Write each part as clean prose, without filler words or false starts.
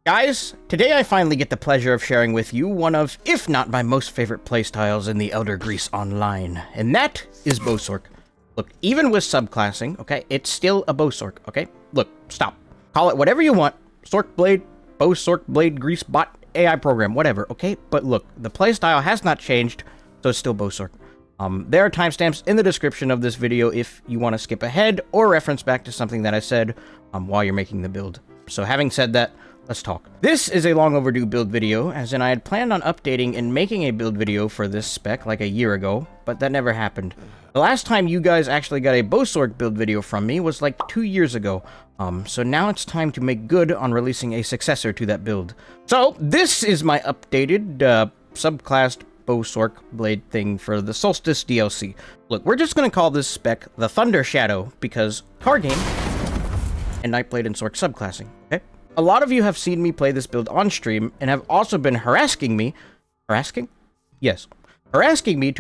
Guys, today I finally get the pleasure of sharing with you one of, if not my most favorite playstyles in the Elder Grease Online, and that is Bowsorc. Look, even with subclassing, okay, it's still a Bowsorc, okay? Look, stop. Call it whatever you want. Sorc Blade, Bowsorc Blade, Grease Bot, AI program, whatever, okay? But look, the playstyle has not changed, so it's still Bowsorc. There are timestamps in the description of this video if you want to skip ahead or reference back to something that I said while you're making the build. So having said that, let's talk. This is a long overdue build video, as in I had planned on updating and making a build video for this spec like a year ago, but that never happened. The last time you guys actually got a Bowsorc build video from me was like 2 years ago, so now it's time to make good on releasing a successor to that build. So this is my updated subclass Bowsorc Blade thing for the Solstice DLC. Look, we're just going to call this spec the Thunder Shadow because card game and Nightblade and Sorc subclassing, okay? A lot of you have seen me play this build on stream and have also been harassing me to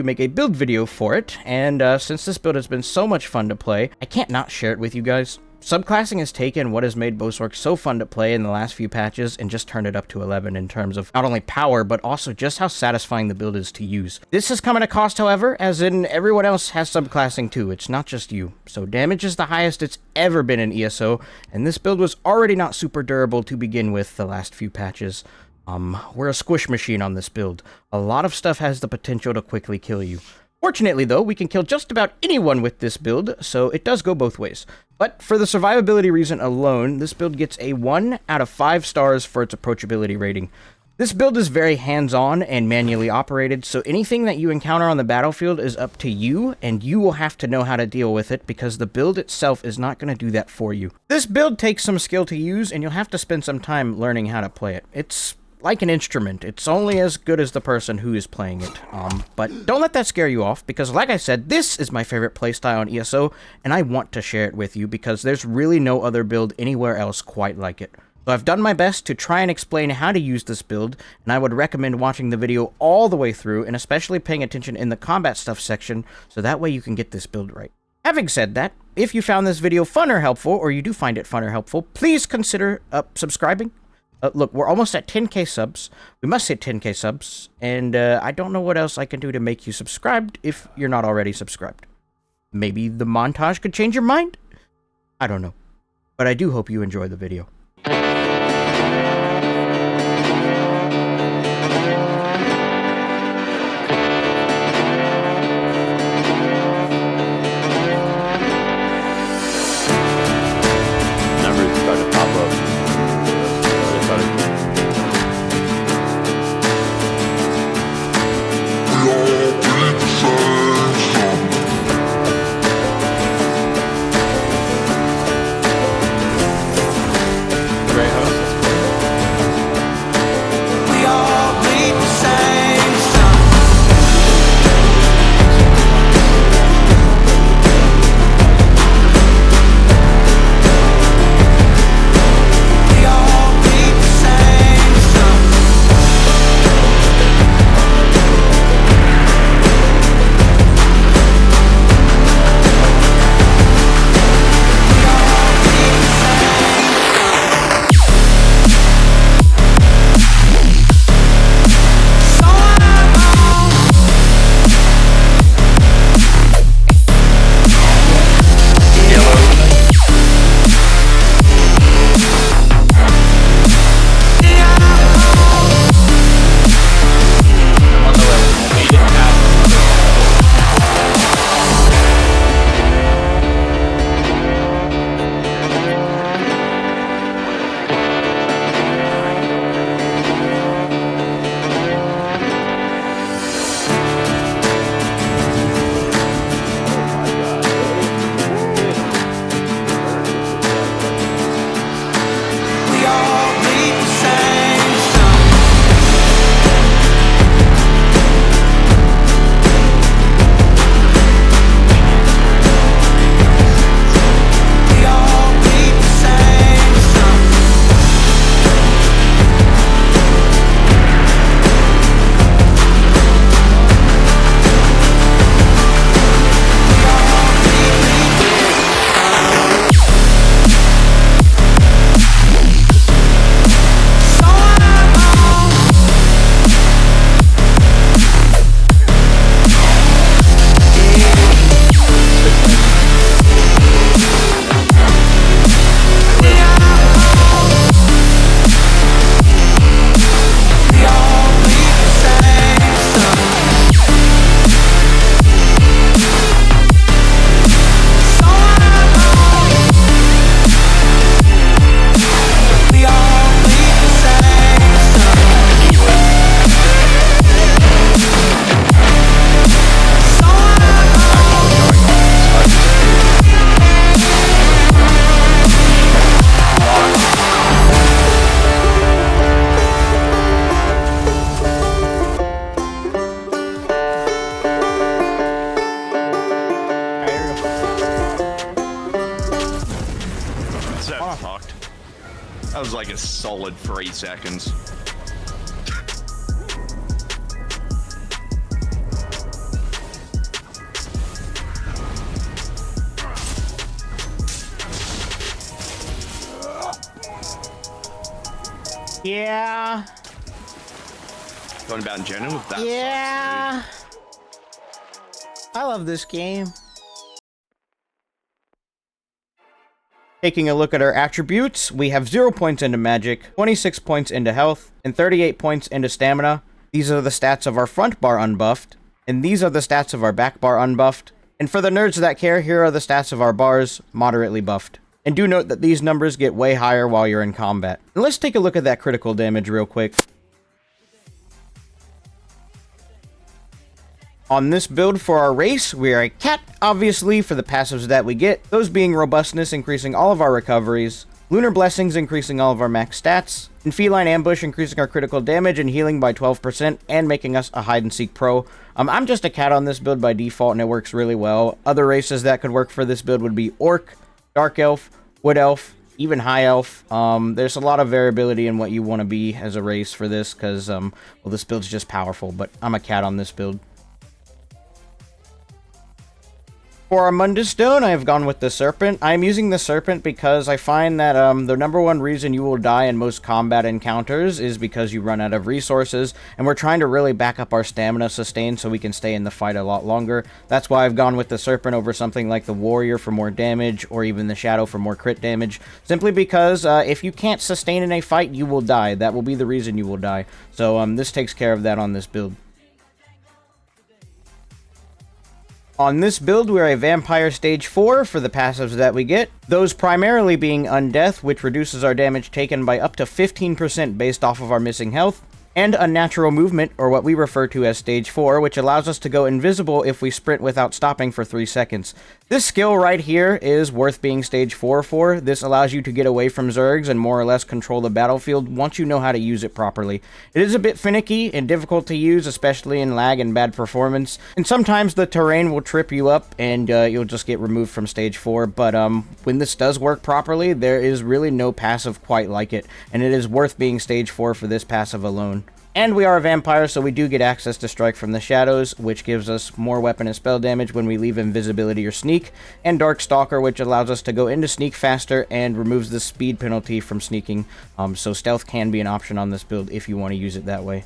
make a build video for it, and since this build has been so much fun to play, I can't not share it with you guys. Subclassing has taken what has made Bowsorc so fun to play in the last few patches and just turned it up to 11 in terms of not only power, but also just how satisfying the build is to use. This has come at a cost, however, as in everyone else has subclassing too, it's not just you. So damage is the highest it's ever been in ESO, and this build was already not super durable to begin with the last few patches. We're a squish machine on this build. A lot of stuff has the potential to quickly kill you. Fortunately, though, we can kill just about anyone with this build, so it does go both ways. But for the survivability reason alone, this build gets a 1 out of 5 stars for its approachability rating. This build is very hands-on and manually operated, so anything that you encounter on the battlefield is up to you, and you will have to know how to deal with it because the build itself is not going to do that for you. This build takes some skill to use, and you'll have to spend some time learning how to play it. It's like an instrument. It's only as good as the person who is playing it. But don't let that scare you off, because like I said, this is my favorite playstyle on ESO, and I want to share it with you because there's really no other build anywhere else quite like it. So I've done my best to try and explain how to use this build, and I would recommend watching the video all the way through, and especially paying attention in the combat stuff section, so that way you can get this build right. Having said that, if you found this video fun or helpful, or you do find it fun or helpful, please consider subscribing. Look, we're almost at 10k subs. We must hit 10k subs, and I don't know what else I can do to make you subscribed if you're not already subscribed. Maybe the montage could change your mind? I don't know. But I do hope you enjoy the video. solid 3 seconds. Yeah. Going about in general, that yeah. I love this game. Taking a look at our attributes, we have 0 points into magic, 26 points into health, and 38 points into stamina. These are the stats of our front bar unbuffed, and these are the stats of our back bar unbuffed. And for the nerds that care, here are the stats of our bars, moderately buffed. And do note that these numbers get way higher while you're in combat. And let's take a look at that critical damage real quick. On this build for our race, we are a cat, obviously, for the passives that we get, those being Robustness, increasing all of our recoveries, Lunar Blessings, increasing all of our max stats, and Feline Ambush, increasing our critical damage and healing by 12%, and making us a hide-and-seek pro. I'm just a cat on this build by default, and it works really well. Other races that could work for this build would be Orc, Dark Elf, Wood Elf, even High Elf. There's a lot of variability in what you want to be as a race for this, because, well, this build's just powerful, but I'm a cat on this build. For our Mundus stone, I have gone with the Serpent. I am using the Serpent because I find that the number one reason you will die in most combat encounters is because you run out of resources, and we're trying to really back up our stamina sustain so we can stay in the fight a lot longer. That's why I've gone with the Serpent over something like the Warrior for more damage, or even the Shadow for more crit damage, simply because if you can't sustain in a fight, you will die. That will be the reason you will die. So this takes care of that on this build. On this build, we're a Vampire Stage 4 for the passives that we get, those primarily being Undeath, which reduces our damage taken by up to 15% based off of our missing health, and Unnatural Movement, or what we refer to as Stage 4, which allows us to go invisible if we sprint without stopping for 3 seconds. This skill right here is worth being Stage 4 for. This allows you to get away from Zergs and more or less control the battlefield once you know how to use it properly. It is a bit finicky and difficult to use, especially in lag and bad performance, and sometimes the terrain will trip you up and you'll just get removed from Stage 4, but when this does work properly, there is really no passive quite like it, and it is worth being Stage 4 for this passive alone. And we are a vampire, so we do get access to Strike from the Shadows, which gives us more weapon and spell damage when we leave invisibility or sneak, and Dark Stalker, which allows us to go into sneak faster and removes the speed penalty from sneaking, so stealth can be an option on this build if you want to use it that way.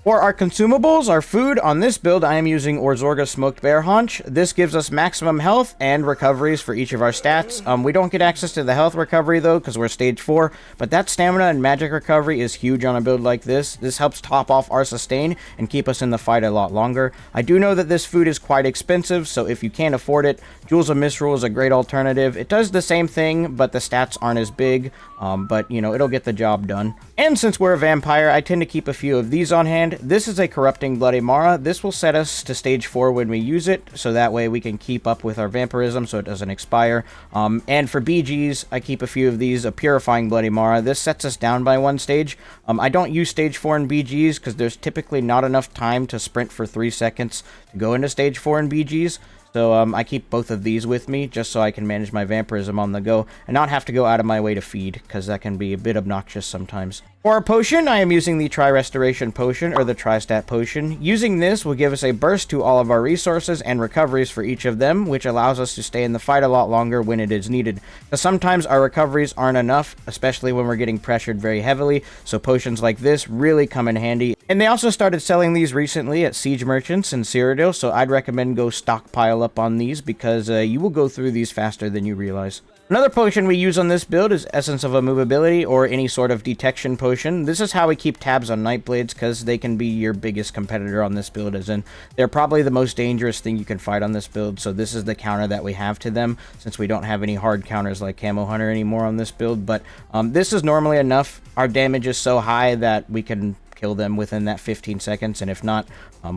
For our consumables, our food, on this build I am using Orzorga Smoked Bear Haunch. This gives us maximum health and recoveries for each of our stats. We don't get access to the health recovery though, because we're Stage 4, but that stamina and magic recovery is huge on a build like this. This helps top off our sustain and keep us in the fight a lot longer. I do know that this food is quite expensive, so if you can't afford it, Jewels of Misrule is a great alternative. It does the same thing, but the stats aren't as big, but you know, it'll get the job done. And since we're a vampire, I tend to keep a few of these on hand. This is a Corrupting Bloody Mara. This will set us to Stage 4 when we use it, so that way we can keep up with our vampirism so it doesn't expire. And for BGs, I keep a few of these, a Purifying Bloody Mara. This sets us down by 1 stage. I don't use Stage 4 in BGs because there's typically not enough time to sprint for 3 seconds to go into Stage 4 in BGs. So I keep both of these with me just so I can manage my vampirism on the go and not have to go out of my way to feed, because that can be a bit obnoxious sometimes. For our potion, I am using the Tri-Restoration Potion, or the Tri-Stat Potion. Using this will give us a burst to all of our resources and recoveries for each of them, which allows us to stay in the fight a lot longer when it is needed. Because sometimes our recoveries aren't enough, especially when we're getting pressured very heavily, so potions like this really come in handy. And they also started selling these recently at Siege Merchants in Cyrodiil, so I'd recommend go stockpile up on these, because you will go through these faster than you realize. Another potion we use on this build is Essence of Immovability, or any sort of detection potion. This is how we keep tabs on Nightblades, because they can be your biggest competitor on this build, as in they're probably the most dangerous thing you can fight on this build, so this is the counter that we have to them, since we don't have any hard counters like Camo Hunter anymore on this build. But this is normally enough. Our damage is so high that we can kill them within that 15 seconds, and if not,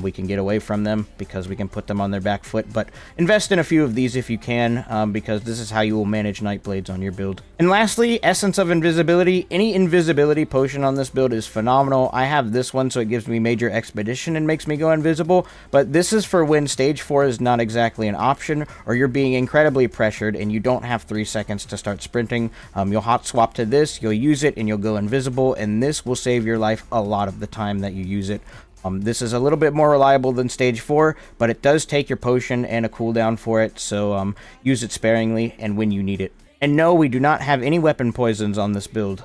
we can get away from them because we can put them on their back foot. But invest in a few of these if you can, because this is how you will manage Nightblades on your build. And lastly, Essence of Invisibility. Any invisibility potion on this build is phenomenal. I have this one, so it gives me major expedition and makes me go invisible, but this is for when stage 4 is not exactly an option, or you're being incredibly pressured and you don't have 3 seconds to start sprinting. You'll hot swap to this, you'll use it, and you'll go invisible, and this will save your life a lot of the time that you use it. This is a little bit more reliable than stage 4, but it does take your potion and a cooldown for it, so use it sparingly and when you need it. And no, we do not have any weapon poisons on this build.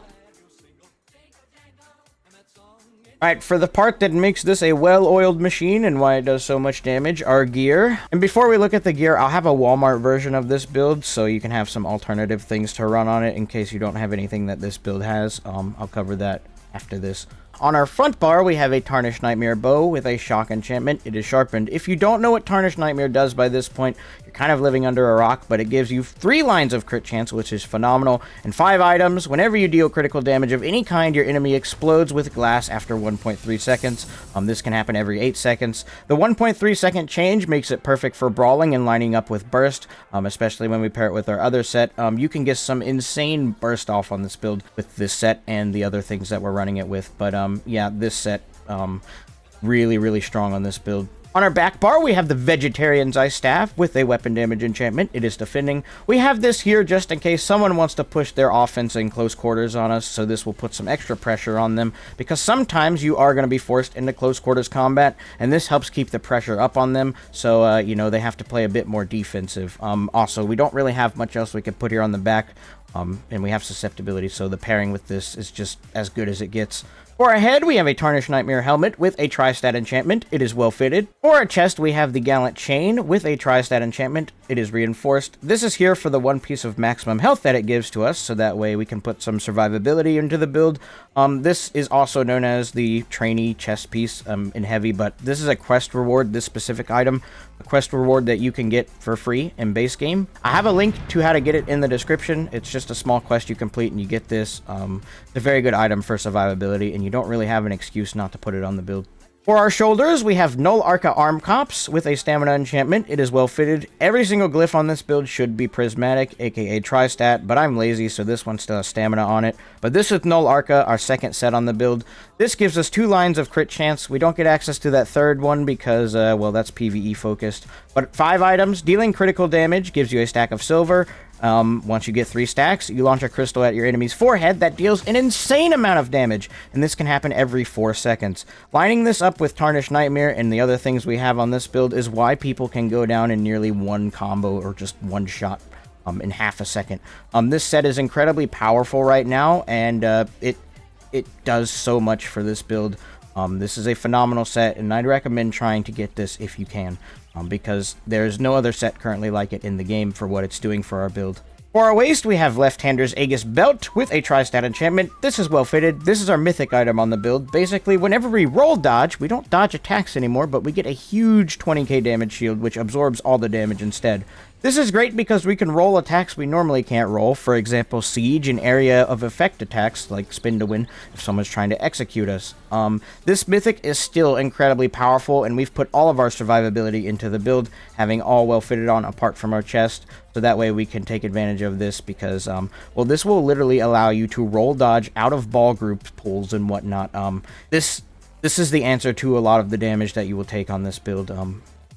Alright, for the part that makes this a well-oiled machine and why it does so much damage, our gear. And before we look at the gear, I'll have a Walmart version of this build, so you can have some alternative things to run on it in case you don't have anything that this build has. I'll cover that after this. On our front bar, we have a Tarnished Nightmare Bow with a shock enchantment. It is sharpened. If you don't know what Tarnished Nightmare does by this point, you're kind of living under a rock, but it gives you 3 lines of crit chance, which is phenomenal, and 5 items. Whenever you deal critical damage of any kind, your enemy explodes with glass after 1.3 seconds. This can happen every 8 seconds. The 1.3 second change makes it perfect for brawling and lining up with burst, especially when we pair it with our other set. You can get some insane burst off on this build with this set and the other things that we're running it with, but yeah, this set, really strong on this build. On our back bar, we have the Vegetarian's Ice Staff with a weapon damage enchantment. It is defending. We have this here just in case someone wants to push their offense in close quarters on us, so this will put some extra pressure on them, because sometimes you are going to be forced into close quarters combat, and this helps keep the pressure up on them, so, you know, they have to play a bit more defensive. Also, we don't really have much else we could put here on the back, and we have susceptibility, so the pairing with this is just as good as it gets. For our head, we have a Tarnished Nightmare Helmet with a Tri-Stat enchantment. It is well fitted. For our chest, we have the Gallant Chain with a Tri-Stat enchantment. It is reinforced. This is here for the 1 piece of maximum health that it gives to us, so that way we can put some survivability into the build. This is also known as the trainee chest piece in heavy, but this is a quest reward, this specific item. A quest reward that you can get for free in base game. I have a link to how to get it in the description. It's just a small quest you complete and you get this. It's a very good item for survivability, and you don't really have an excuse not to put it on the build. For our shoulders, we have Null Arca Arm Cops with a Stamina enchantment. It is well fitted. Every single glyph on this build should be prismatic, aka Tri-Stat, but I'm lazy, so this one still has Stamina on it. But this is Null Arca, our second set on the build. This gives us 2 lines of crit chance. We don't get access to that third one because, well, that's PvE focused. But 5 items, dealing critical damage gives you a stack of silver. Once you get 3 stacks, you launch a crystal at your enemy's forehead that deals an insane amount of damage, and this can happen every 4 seconds. Lining this up with Tarnished Nightmare and the other things we have on this build is why people can go down in nearly 1 combo or just 1 shot in half a second. This set is incredibly powerful right now, and it does so much for this build. This is a phenomenal set, and I'd recommend trying to get this if you can. Because there's no other set currently like it in the game for what it's doing for our build. For our waist, we have Left-Hander's Aegis Belt with a Tri-Stat enchantment. This is well fitted. This is our mythic item on the build. Basically, whenever we roll dodge, we don't dodge attacks anymore, but we get a huge 20k damage shield, which absorbs all the damage instead. This is great because we can roll attacks we normally can't roll, for example, siege and area of effect attacks, like spin to win, if someone's trying to execute us. This mythic is still incredibly powerful, and we've put all of our survivability into the build, having all well fitted on apart from our chest, so that way we can take advantage of this because, well, this will literally allow you to roll dodge out of ball group pools and whatnot. This is the answer to a lot of the damage that you will take on this build.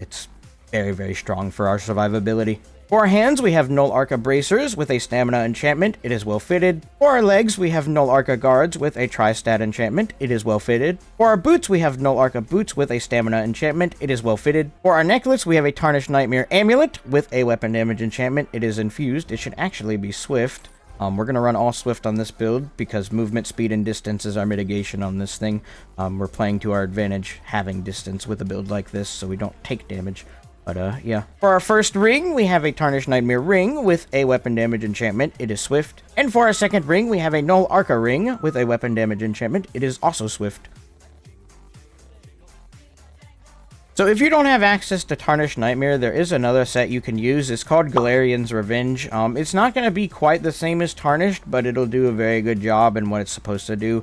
It's very strong for our survivability. For our hands, we have Null Arca Bracers with a Stamina enchantment. It is well fitted. For our legs, we have Null Arca Guards with a Tri-Stat enchantment. It is well fitted. For our boots, we have Null Arca Boots with a Stamina enchantment. It is well fitted. For our necklace, we have a Tarnished Nightmare Amulet with a weapon damage enchantment. It is infused. It should actually be swift. We're going to run all swift on this build because movement, speed, and distance is our mitigation on this thing. We're playing to our advantage having distance with a build like this so we don't take damage. But, yeah. For our first ring, we have a Tarnished Nightmare Ring with a weapon damage enchantment. It is swift. And for our second ring, we have a Null Arca Ring with a weapon damage enchantment. It is also swift. So if you don't have access to Tarnished Nightmare, there is another set you can use. It's called Galarian's Revenge. It's not going to be quite the same as Tarnished, but it'll do a very good job in what it's supposed to do.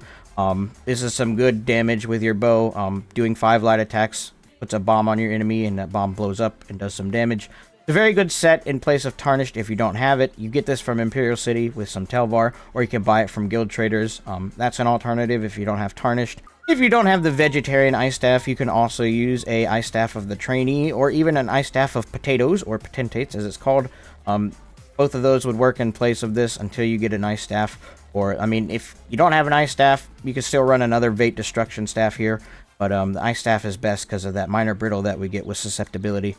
This is some good damage with your bow. Doing 5 light attacks, puts a bomb on your enemy, and that bomb blows up and does some damage. It's a very good set in place of Tarnished if you don't have it. You get this from Imperial City with some Telvar, or you can buy it from guild traders. That's an alternative if you don't have Tarnished. If you don't have the Vegetarian Ice Staff, you can also use a Ice Staff of the Trainee, or even an Ice Staff of Potatoes, or Potentates as it's called. Both of those would work in place of this until you get an Ice Staff. Or, I mean, if you don't have an Ice Staff, you can still run another Vate Destruction Staff here. But the Ice Staff is best because of that minor brittle that we get with susceptibility.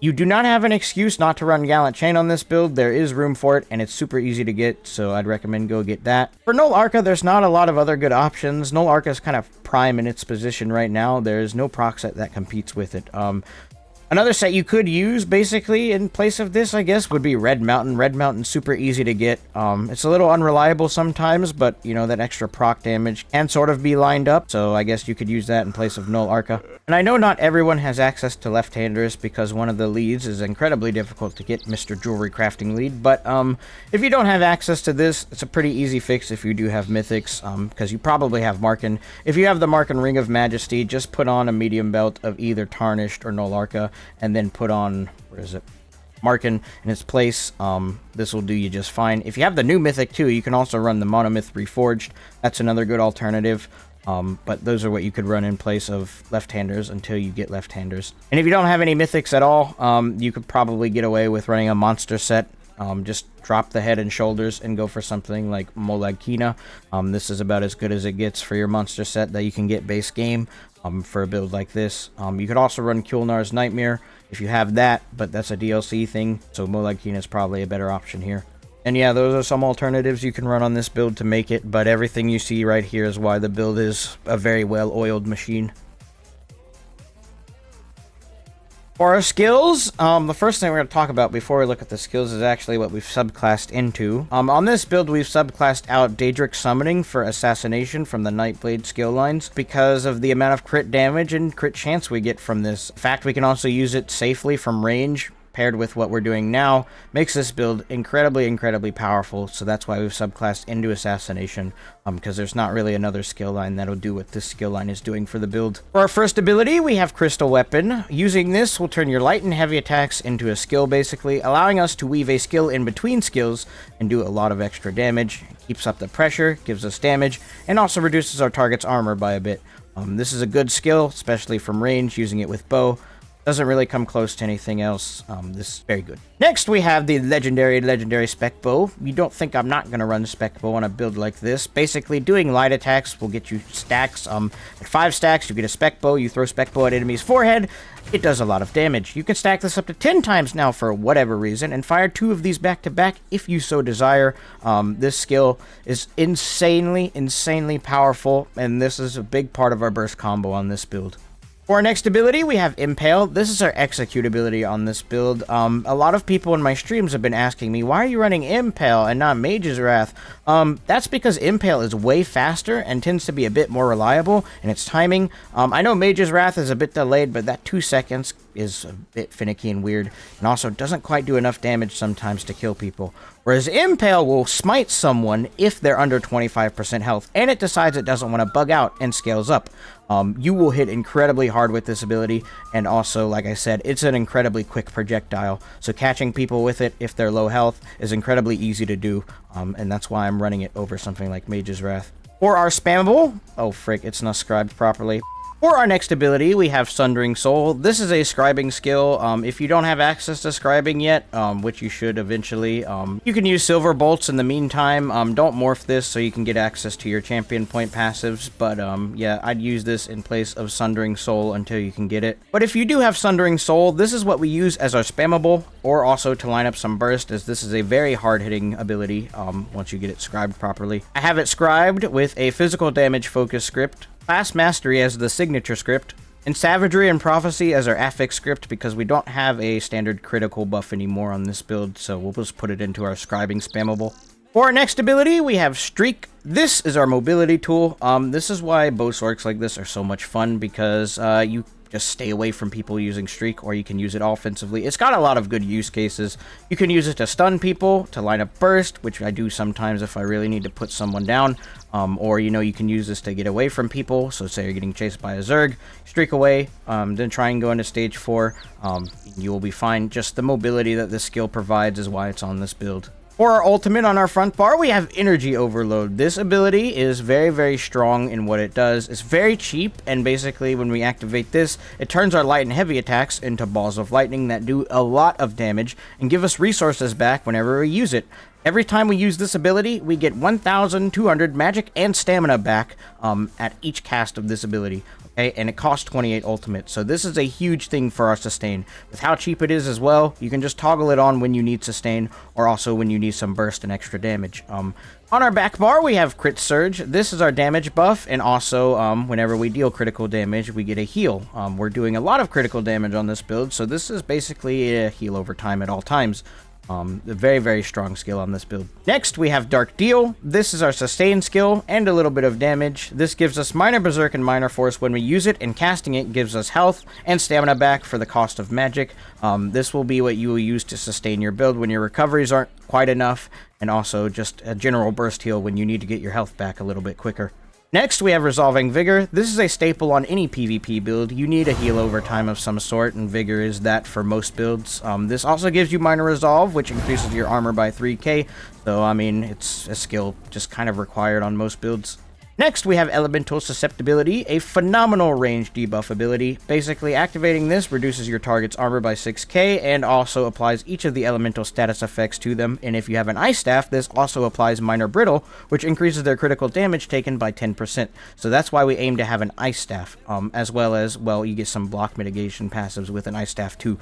You do not have an excuse not to run Gallant Chain on this build. There is room for it, and it's super easy to get, so I'd recommend go get that. For Null Arca, there's not a lot of other good options. Null Arca is kind of prime in its position right now. There's no proc set that competes with it. Another set you could use, basically, in place of this, I guess, would be Red Mountain. Red Mountain's super easy to get. It's a little unreliable sometimes, but, you know, that extra proc damage can sort of be lined up, so I guess you could use that in place of Null Arca. And I know not everyone has access to left-handers, because one of the leads is incredibly difficult to get, Mr. Jewelry Crafting lead, but if you don't have access to this, it's a pretty easy fix if you do have Mythics, because you probably have Marken. If you have the Marken Ring of Majesty, just put on a medium belt of either Tarnished or Null Arca, and then put on, where is it, Marken in its place. This will do you just fine. If you have the new Mythic too, you can also run the Monomyth Reforged. That's another good alternative. But those are what you could run in place of left-handers until you get left-handers. And if you don't have any Mythics at all, you could probably get away with running a monster set. Just drop the head and shoulders and go for something like Molag-Kina. This is about as good as it gets for your monster set that you can get base game for a build like this. You could also run Kulnar's Nightmare if you have that, but that's a DLC thing, so Molag-Kina is probably a better option here. And yeah, those are some alternatives you can run on this build to make it, but everything you see right here is why the build is a very well-oiled machine. For our skills, the first thing we're going to talk about before we look at the skills is actually what we've subclassed into. On this build, we've subclassed out Daedric Summoning for Assassination from the Nightblade skill lines because of the amount of crit damage and crit chance we get from this. In fact, we can also use it safely from range, paired with what we're doing now, makes this build incredibly powerful, so that's why we've subclassed into Assassination, because there's not really another skill line that'll do what this skill line is doing for the build. For our first ability, we have Crystal Weapon. Using this will turn your light and heavy attacks into a skill, basically, allowing us to weave a skill in between skills and do a lot of extra damage. It keeps up the pressure, gives us damage, and also reduces our target's armor by a bit. This is a good skill, especially from range, using it with bow. Doesn't really come close to anything else. This is very good. Next, we have the legendary Spec Bow. You don't think I'm not going to run Spec Bow on a build like this. Basically, doing light attacks will get you stacks. At 5 stacks, you get a Spec Bow. You throw Spec Bow at enemy's forehead. It does a lot of damage. You can stack this up to 10 times now for whatever reason, and fire 2 of these back to back if you so desire. This skill is insanely powerful, and this is a big part of our burst combo on this build. For our next ability, we have Impale. This is our execute ability on this build. A lot of people in my streams have been asking me, why are you running Impale and not Mage's Wrath? That's because Impale is way faster and tends to be a bit more reliable in its timing. I know Mage's Wrath is a bit delayed, but that 2 seconds is a bit finicky and weird, and also doesn't quite do enough damage sometimes to kill people. Whereas Impale will smite someone if they're under 25% health, and it decides it doesn't want to bug out and scales up. You will hit incredibly hard with this ability, and also, like I said, it's an incredibly quick projectile, so catching people with it if they're low health is incredibly easy to do, and that's why I'm running it over something like Mage's Wrath. For our spammable, oh frick, it's not scribed properly. For our next ability, we have Sundering Soul. This is a scribing skill. If you don't have access to scribing yet, which you should eventually, you can use Silver Bolts in the meantime. Don't morph this so you can get access to your champion point passives, but yeah, I'd use this in place of Sundering Soul until you can get it. But if you do have Sundering Soul, this is what we use as our spammable, or also to line up some burst, as this is a very hard-hitting ability once you get it scribed properly. I have it scribed with a physical damage focus script, Class Mastery as the signature script, and Savagery and Prophecy as our affix script, because we don't have a standard critical buff anymore on this build, so we'll just put it into our scribing spammable. For our next ability, we have Streak. This is our mobility tool. This is why Bowsorcs like this are so much fun, because you just stay away from people using streak, or you can use it offensively. It's got a lot of good use cases. You can use it to stun people, to line up burst, which I do sometimes if I really need to put someone down, or you can use this to get away from people. So say you're getting chased by a Zerg, streak away, then try and go into stage 4, you will be fine. Just the mobility that this skill provides is why it's on this build. For our ultimate on our front bar, we have Energy Overload. This ability is very, very strong in what it does. It's very cheap, and basically when we activate this, it turns our light and heavy attacks into balls of lightning that do a lot of damage and give us resources back whenever we use it. Every time we use this ability, we get 1,200 magic and stamina back at each cast of this ability. Okay, and it costs 28 ultimate, so this is a huge thing for our sustain. With how cheap it is as well, you can just toggle it on when you need sustain, or also when you need some burst and extra damage. On our back bar, we have Crit Surge. This is our damage buff, and also whenever we deal critical damage, we get a heal. We're doing a lot of critical damage on this build, so this is basically a heal over time at all times. A very, very strong skill on this build. Next, we have Dark Deal. This is our sustain skill and a little bit of damage. This gives us minor berserk and minor force when we use it, and casting it gives us health and stamina back for the cost of magic. This will be what you will use to sustain your build when your recoveries aren't quite enough, and also just a general burst heal when you need to get your health back a little bit quicker. Next, we have Resolving Vigor. This is a staple on any PvP build. You need a heal over time of some sort, and Vigor is that for most builds. This also gives you Minor Resolve, which increases your armor by 3k, so I mean, it's a skill just kind of required on most builds. Next, we have Elemental Susceptibility, a phenomenal range debuff ability. Basically, activating this reduces your target's armor by 6k and also applies each of the elemental status effects to them. And if you have an Ice Staff, this also applies Minor Brittle, which increases their critical damage taken by 10%. So that's why we aim to have an Ice Staff, as well as, well, you get some block mitigation passives with an Ice Staff too.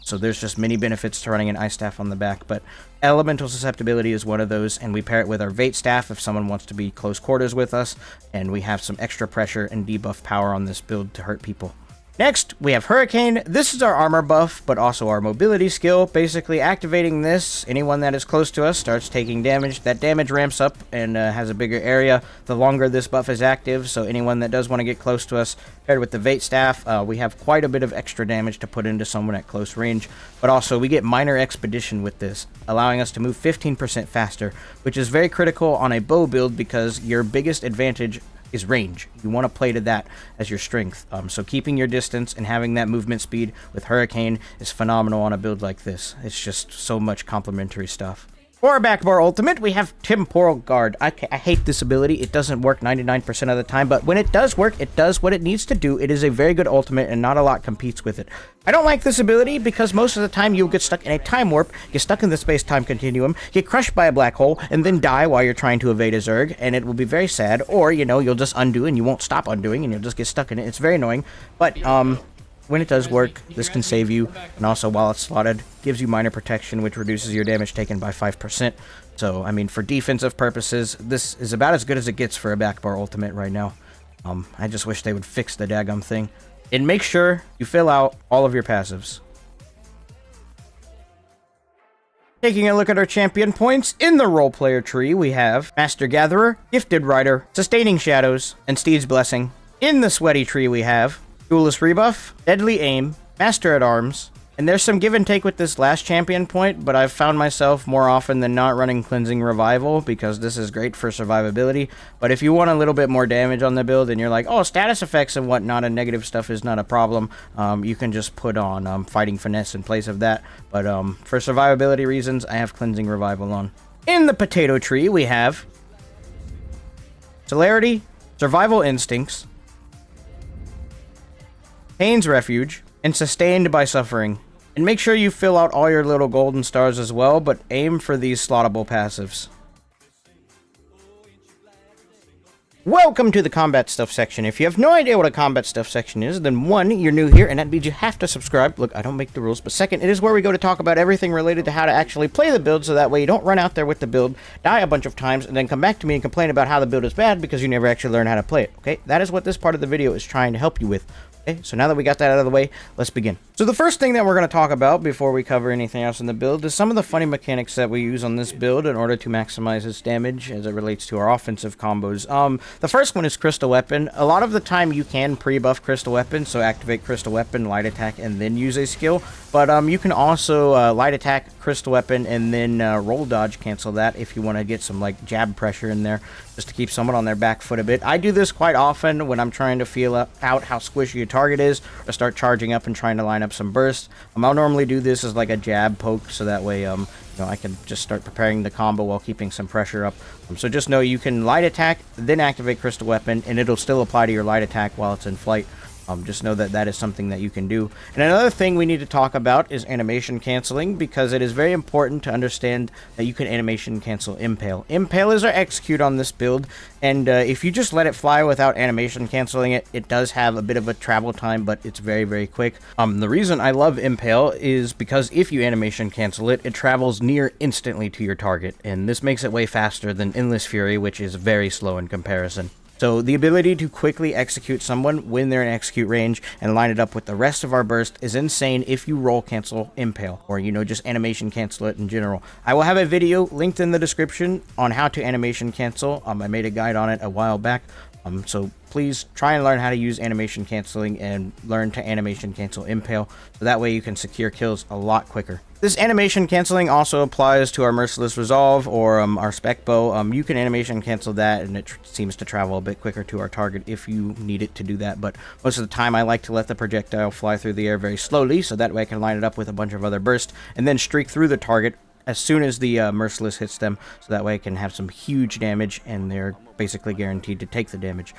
So there's just many benefits to running an Ice Staff on the back, but Elemental Susceptibility is one of those, and we pair it with our Vate Staff if someone wants to be close quarters with us, and we have some extra pressure and debuff power on this build to hurt people. Next, we have Hurricane. This is our armor buff, but also our mobility skill. Basically, activating this, anyone that is close to us starts taking damage. That damage ramps up and has a bigger area the longer this buff is active, so anyone that does want to get close to us, paired with the Vate Staff, we have quite a bit of extra damage to put into someone at close range, but also we get Minor Expedition with this, allowing us to move 15% faster, which is very critical on a bow build because your biggest advantage is range. You want to play to that as your strength. So keeping your distance and having that movement speed with Hurricane is phenomenal on a build like this. It's just so much complementary stuff. For our back bar ultimate, we have Temporal Guard. I hate this ability. It doesn't work 99% of the time, but when it does work, it does what it needs to do. It is a very good ultimate, and not a lot competes with it. I don't like this ability because most of the time you'll get stuck in a time warp, get stuck in the space-time continuum, get crushed by a black hole, and then die while you're trying to evade a Zerg, and it will be very sad. Or, you'll just undo and you won't stop undoing, and you'll just get stuck in it. It's very annoying, but when it does work, this can save you, and also while it's slotted, gives you minor protection, which reduces your damage taken by 5%. So, I mean, for defensive purposes, this is about as good as it gets for a back bar ultimate right now. I just wish they would fix the daggum thing. And make sure you fill out all of your passives. Taking a look at our champion points, in the role player tree, we have Master Gatherer, Gifted Rider, Sustaining Shadows, and Steed's Blessing. In the sweaty tree, we have Duelist Rebuff, Deadly Aim, Master at Arms, and there's some give and take with this last champion point, but I've found myself more often than not running Cleansing Revival because this is great for survivability. But if you want a little bit more damage on the build and you're like, oh, status effects and whatnot and negative stuff is not a problem, you can just put on Fighting Finesse in place of that. But for survivability reasons, I have Cleansing Revival on. In the potato tree, we have Celerity, Survival Instincts, Pain's Refuge, and Sustained by Suffering. And make sure you fill out all your little golden stars as well, but aim for these slottable passives. Welcome to the combat stuff section. If you have no idea what a combat stuff section is, then one, you're new here, and that means you have to subscribe. Look, I don't make the rules, but second, it is where we go to talk about everything related to how to actually play the build, so that way you don't run out there with the build, die a bunch of times, and then come back to me and complain about how the build is bad because you never actually learn how to play it, okay? That is what this part of the video is trying to help you with. Okay, so now that we got that out of the way, let's begin. So the first thing that we're going to talk about before we cover anything else in the build is some of the funny mechanics that we use on this build in order to maximize its damage as it relates to our offensive combos. The first one is Crystal Weapon. A lot of the time you can pre-buff Crystal Weapon, so activate Crystal Weapon, light attack, and then use a skill. But you can also light attack, Crystal Weapon, and then roll dodge cancel that if you want to get some like jab pressure in there, just to keep someone on their back foot a bit. I do this quite often when I'm trying to feel out how squishy a target is, or start charging up and trying to line up some burst. I'll normally do this as like a jab poke, so that way you know, I can just start preparing the combo while keeping some pressure up. So just know you can light attack, then activate Crystal Weapon, and it'll still apply to your light attack while it's in flight. Just know that that is something that you can do. And another thing we need to talk about is animation canceling, because it is very important to understand that you can animation cancel Impale. Impale is our execute on this build, and if you just let it fly without animation canceling it, it does have a bit of a travel time, but it's very, very quick. The reason I love Impale is because if you animation cancel it, it travels near instantly to your target, and this makes it way faster than Endless Fury, which is very slow in comparison. So the ability to quickly execute someone when they're in execute range and line it up with the rest of our burst is insane if you roll cancel Impale, or, you know, just animation cancel it in general. I will have a video linked in the description on how to animation cancel. I made a guide on it a while back. So please try and learn how to use animation canceling and learn to animation cancel Impale, so that way you can secure kills a lot quicker. This animation canceling also applies to our Merciless Resolve or our Spec Bow. You can animation cancel that, and it seems to travel a bit quicker to our target if you need it to do that. But most of the time I like to let the projectile fly through the air very slowly, so that way I can line it up with a bunch of other bursts and then streak through the target as soon as the Merciless hits them, so that way I can have some huge damage and they're basically guaranteed to take the damage.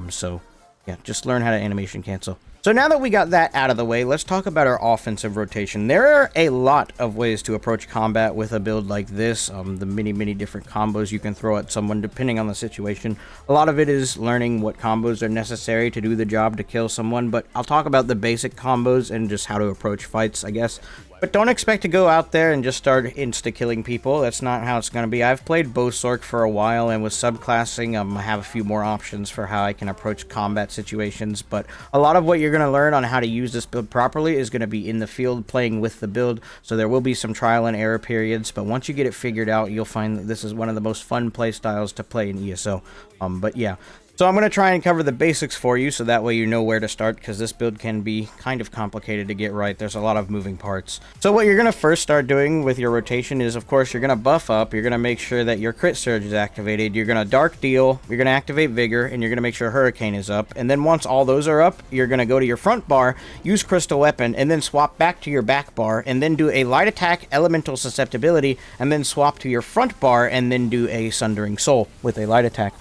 So yeah, just learn how to animation cancel. So now that we got that out of the way, let's talk about our offensive rotation. There are a lot of ways to approach combat with a build like this. The many different combos you can throw at someone depending on the situation. A lot of it is learning what combos are necessary to do the job to kill someone, but I'll talk about the basic combos and just how to approach fights, I guess. But don't expect to go out there and just start insta-killing people. That's not how it's going to be. I've played Bowsorc for a while, and with subclassing, I have a few more options for how I can approach combat situations. But a lot of what you're going to learn on how to use this build properly is going to be in the field playing with the build. So there will be some trial and error periods, but once you get it figured out, you'll find that this is one of the most fun playstyles to play in ESO. But yeah. So I'm going to try and cover the basics for you, so that way you know where to start, because this build can be kind of complicated to get right. There's a lot of moving parts. So what you're going to first start doing with your rotation is, of course, you're going to buff up. You're going to make sure that your crit surge is activated. You're going to dark deal. You're going to activate vigor, and you're going to make sure hurricane is up. And then once all those are up, you're going to go to your front bar, use crystal weapon, and then swap back to your back bar, and then do a light attack, elemental susceptibility, and then swap to your front bar, and then do a sundering soul with a light attack.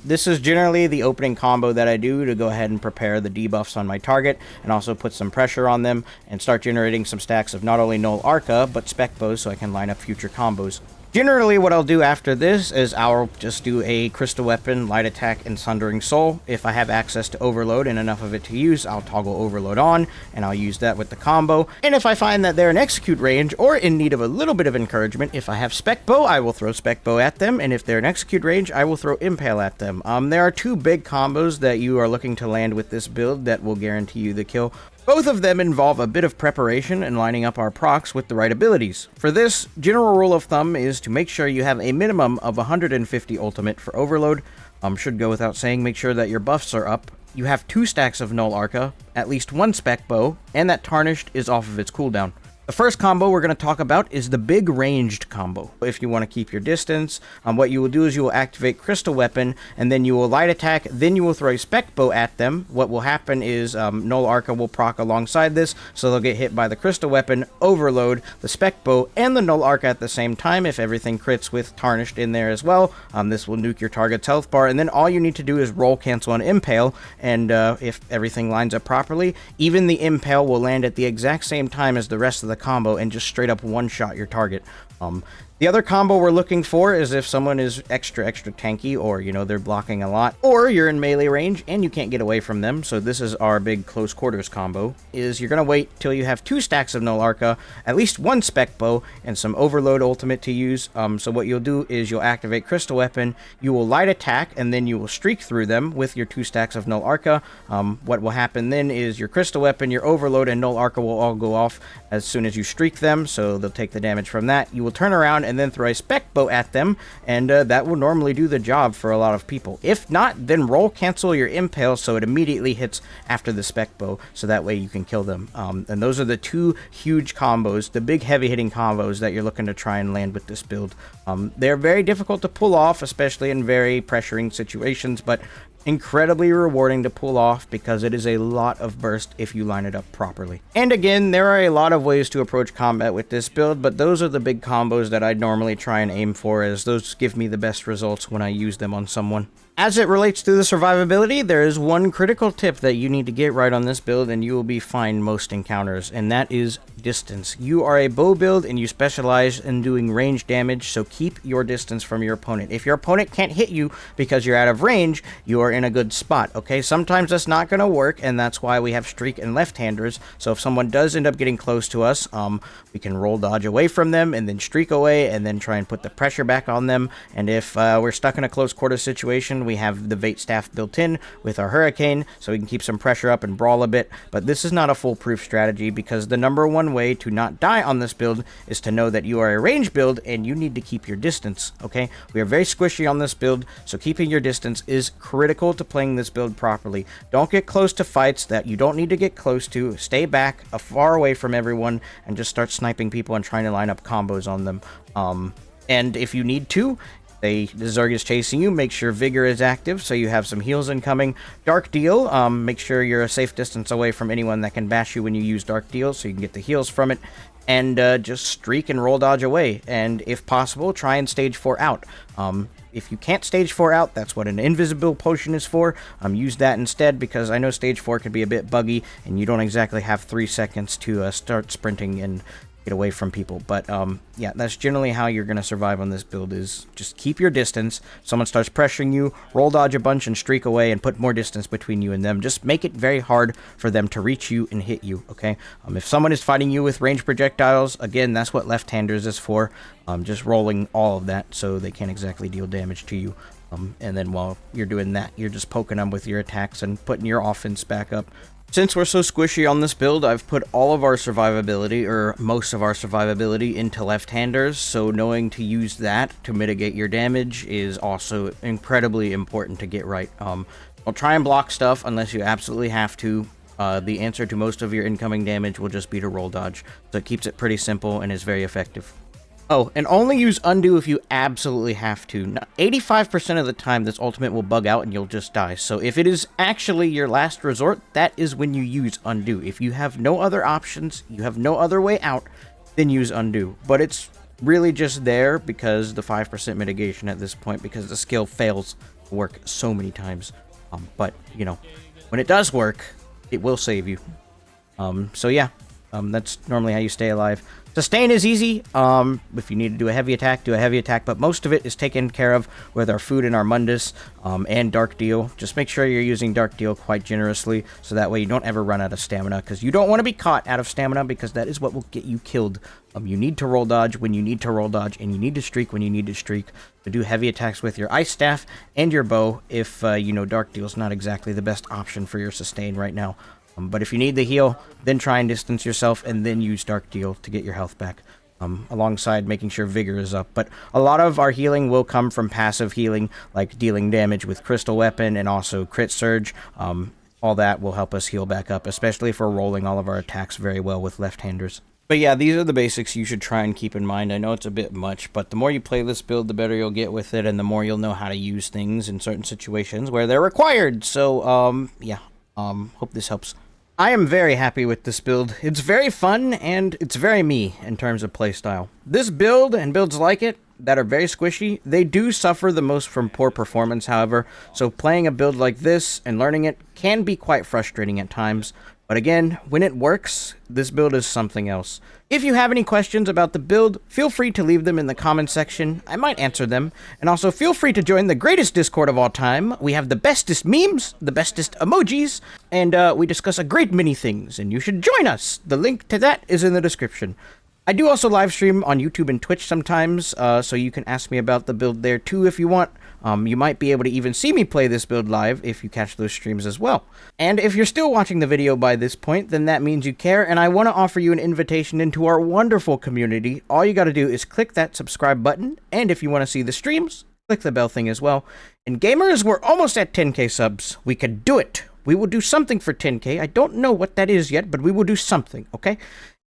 This is generally the opening combo that I do to go ahead and prepare the debuffs on my target and also put some pressure on them and start generating some stacks of not only null arca but spec bows so I can line up future combos. Generally, what I'll do after this is I'll just do a crystal weapon, light attack, and sundering soul. If I have access to overload and enough of it to use, I'll toggle overload on, and I'll use that with the combo. And if I find that they're in execute range or in need of a little bit of encouragement, if I have spec bow, I will throw spec bow at them, and if they're in execute range, I will throw impale at them. There are two big combos that you are looking to land with this build that will guarantee you the kill. Both of them involve a bit of preparation and lining up our procs with the right abilities. For this, general rule of thumb is to make sure you have a minimum of 150 ultimate for overload. Should go without saying, make sure that your buffs are up. You have 2 stacks of null arca, at least 1 spec bow, and that tarnished is off of its cooldown. The first combo we're going to talk about is the big ranged combo. If you want to keep your distance, what you will do is you will activate Crystal Weapon, and then you will light attack, then you will throw a spec bow at them. What will happen is null arca will proc alongside this, so they'll get hit by the Crystal Weapon, overload, the spec bow, and the null arca at the same time if everything crits with tarnished in there as well. This will nuke your target's health bar, and then all you need to do is roll cancel an impale, and if everything lines up properly, even the impale will land at the exact same time as the rest of the combo and just straight up one-shot your target. The other combo we're looking for is if someone is extra tanky, or, you know, they're blocking a lot, or you're in melee range and you can't get away from them. So this is our big close quarters combo, is you're going to wait till you have 2 stacks of Null Arca, at least 1 spec bow, and some overload ultimate to use. So what you'll do is you'll activate Crystal Weapon, you will light attack, and then you will streak through them with your 2 stacks of Null Arca. What will happen then is your Crystal Weapon, your overload, and Null Arca will all go off as soon as you streak them, so they'll take the damage from that. You will turn around and then throw a spec bow at them, and that will normally do the job for a lot of people. If not, then roll cancel your impale so it immediately hits after the spec bow, so that way you can kill them. And those are the 2 huge combos, the big heavy hitting combos that you're looking to try and land with this build. They're very difficult to pull off, especially in very pressuring situations, but incredibly rewarding to pull off because it is a lot of burst if you line it up properly. And again, there are a lot of ways to approach combat with this build, but those are the big combos that I'd normally try and aim for, as those give me the best results when I use them on someone. As it relates to the survivability, there is one critical tip that you need to get right on this build and you will be fine most encounters, and that is distance. You are a bow build and you specialize in doing range damage, so keep your distance from your opponent. If your opponent can't hit you because you're out of range, you are in a good spot, okay? Sometimes that's not going to work, and that's why we have streak and left-handers. So if someone does end up getting close to us, we can roll dodge away from them and then streak away and then try and put the pressure back on them. And if we're stuck in a close quarter situation, we have the Vate Staff built in with our Hurricane, so we can keep some pressure up and brawl a bit. But this is not a foolproof strategy, because the #1 way to not die on this build is to know that you are a range build and you need to keep your distance, okay? We are very squishy on this build, so keeping your distance is critical to playing this build properly. Don't get close to fights that you don't need to get close to. Stay back, far away from everyone, and just start sniping people and trying to line up combos on them. And if you need to, the Zerg is chasing you, make sure Vigor is active so you have some heals incoming. Dark Deal, make sure you're a safe distance away from anyone that can bash you when you use Dark Deal so you can get the heals from it. And just streak and roll dodge away. And if possible, try and stage 4 out. If you can't stage 4 out, that's what an invisible potion is for. Use that instead, because I know stage 4 can be a bit buggy and you don't exactly have 3 seconds to start sprinting and get away from people. But yeah, that's generally how you're going to survive on this build, is just keep your distance. Someone starts pressuring you, roll dodge a bunch and streak away and put more distance between you and them. Just make it very hard for them to reach you and hit you, okay? If someone is fighting you with ranged projectiles, again, that's what left-handers is for. Just rolling all of that so they can't exactly deal damage to you. And then while you're doing that, you're just poking them with your attacks and putting your offense back up. Since we're so squishy on this build, I've put all of our survivability, or most of our survivability, into left-handers, so knowing to use that to mitigate your damage is also incredibly important to get right. Don't try and block stuff unless you absolutely have to. The answer to most of your incoming damage will just be to roll dodge, so it keeps it pretty simple and is very effective. Oh, and only use undo if you absolutely have to. 85% of the time, this ultimate will bug out and you'll just die. So if it is actually your last resort, that is when you use undo. If you have no other options, you have no other way out, then use undo. But it's really just there because the 5% mitigation at this point, because the skill fails to work so many times. But, you know, when it does work, it will save you. So yeah, that's normally how you stay alive. Sustain is easy. If you need to do a heavy attack, but most of it is taken care of with our food and our Mundus, and Dark Deal. Just make sure you're using Dark Deal quite generously, so that way you don't ever run out of stamina, because you don't want to be caught out of stamina, because that is what will get you killed. You need to roll dodge when you need to roll dodge, and you need to streak when you need to streak, to do heavy attacks with your Ice Staff and your bow, if you know Dark Deal is not exactly the best option for your sustain right now. But if you need the heal, then try and distance yourself, and then use Dark Deal to get your health back, alongside making sure Vigor is up. But a lot of our healing will come from passive healing, like dealing damage with Crystal Weapon and also Crit Surge. All that will help us heal back up, especially if we're rolling all of our attacks very well with left-handers. But yeah, these are the basics you should try and keep in mind. I know it's a bit much, but the more you play this build, the better you'll get with it, and the more you'll know how to use things in certain situations where they're required. So, yeah, hope this helps. I am very happy with this build. It's very fun, and it's very me in terms of playstyle. This build, and builds like it, that are very squishy, they do suffer the most from poor performance, however, so playing a build like this and learning it can be quite frustrating at times. But again, when it works, this build is something else. If you have any questions about the build, feel free to leave them in the comments section. I might answer them. And also feel free to join the greatest Discord of all time. We have the bestest memes, the bestest emojis, and we discuss a great many things, and you should join us. The link to that is in the description. I do also live stream on YouTube and Twitch sometimes, so you can ask me about the build there too if you want. You might be able to even see me play this build live if you catch those streams as well. And if you're still watching the video by this point, then that means you care, and I want to offer you an invitation into our wonderful community. All you got to do is click that subscribe button, and if you want to see the streams, click the bell thing as well. And gamers, we're almost at 10k subs. We could do it. We will do something for 10k. I don't know what that is yet, but we will do something, okay?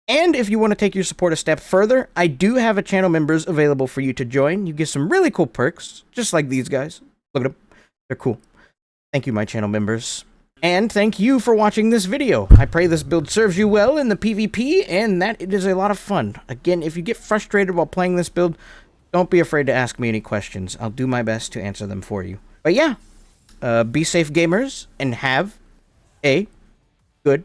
And if you want to take your support a step further, I do have a channel members available for you to join. You get some really cool perks, just like these guys. Look at them. They're cool. Thank you, my channel members. And thank you for watching this video. I pray this build serves you well in the PvP and that it is a lot of fun. Again, if you get frustrated while playing this build, don't be afraid to ask me any questions. I'll do my best to answer them for you. But yeah, be safe, gamers, and have a good